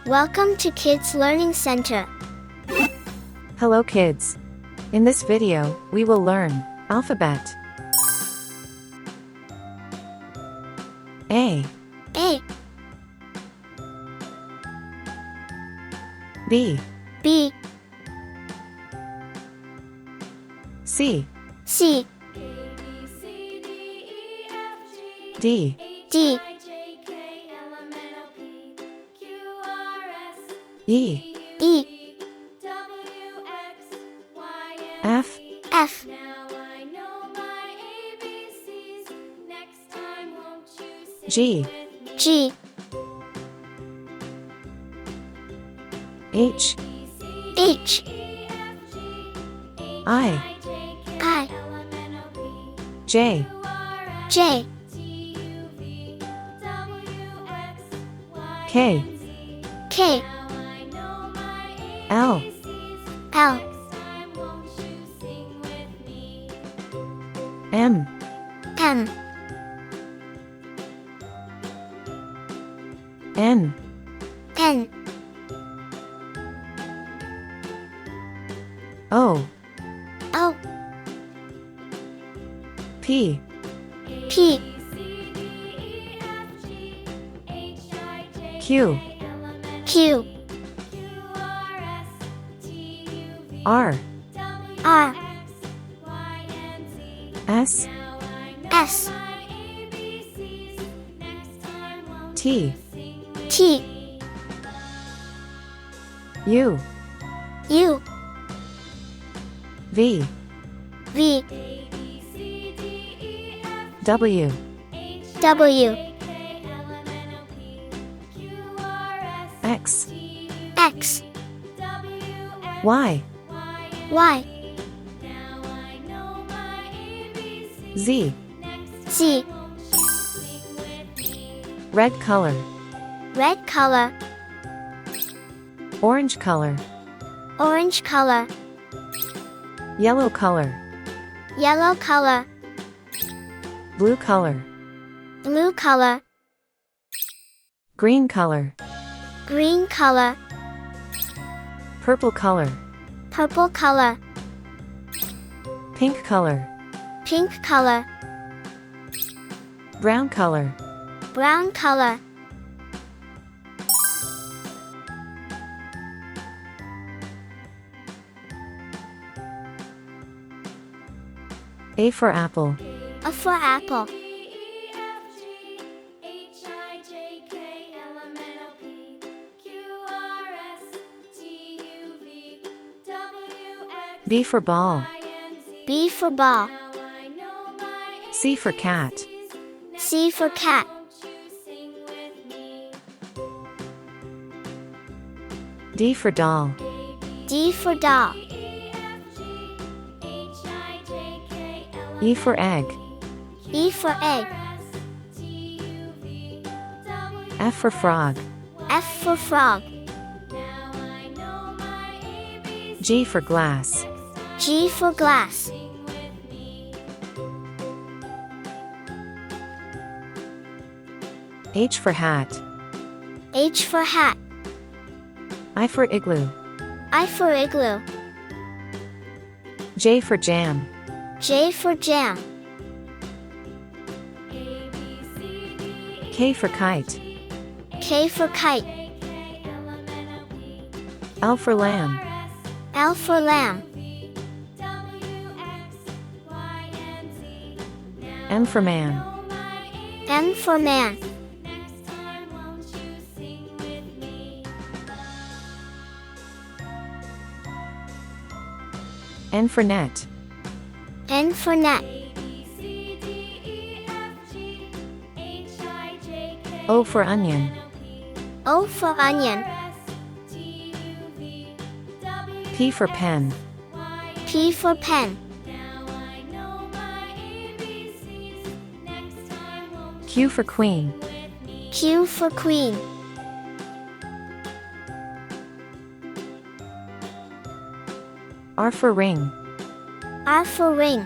Welcome to Kids Learning Center. Hello kids. In this video, we will learn alphabet. A, A, B, B, C, C, D, D, E, E, F, F, G, G, H, H, I, I, J, J, K, K, L, L, M, M, N, N, O, O, P, P, Q, Q, R, R, S, S, T, T, U, U, V, V, W, W, X, X, Y, Y, Z, Z, red color, red color, orange color, orange color, yellow color, yellow color, blue color, blue color, green color, green color, purple color, purple color, pink color, pink color, brown color, brown color, A for apple, A for apple, B for ball, B for ball, C for cat, C for cat, D for doll, D for doll, E for egg, E for egg, F for frog, F for frog, G for glass, G for glass, H for hat, H for hat, I for igloo, I for igloo, J for jam, J for jam, K for kite, K for kite, L for lamb, L for lamb, M for man, M for man, N for net, N for net, O for onion, O for onion, P for pen, P for pen, Q for queen, Q for queen, R for ring, R for ring,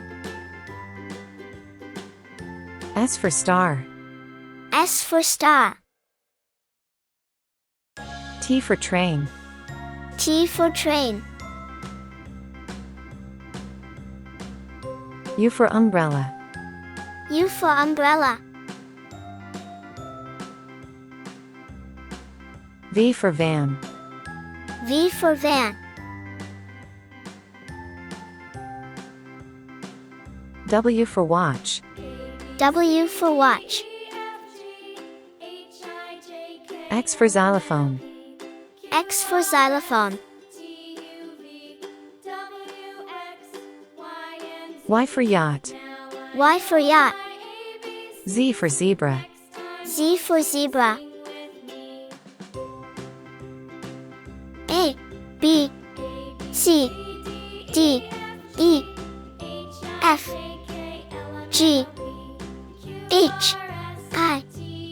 S for star, S for star, T for train. T for train. U for umbrella. U for umbrella. V for van. V for van. W for watch. W for watch. X for xylophone. X for xylophone. Y for yacht. Y for yacht. Z for zebra. Z for zebra. A, B, C, D, E, F, G, H, I,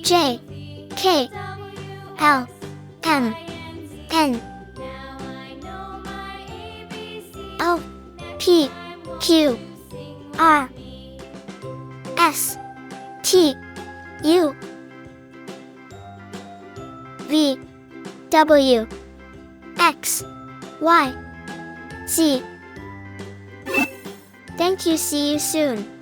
J, K, L, M, N, O, P, Q, R, S, T, U, V, W, X, Y, Z. Thank you. See you soon.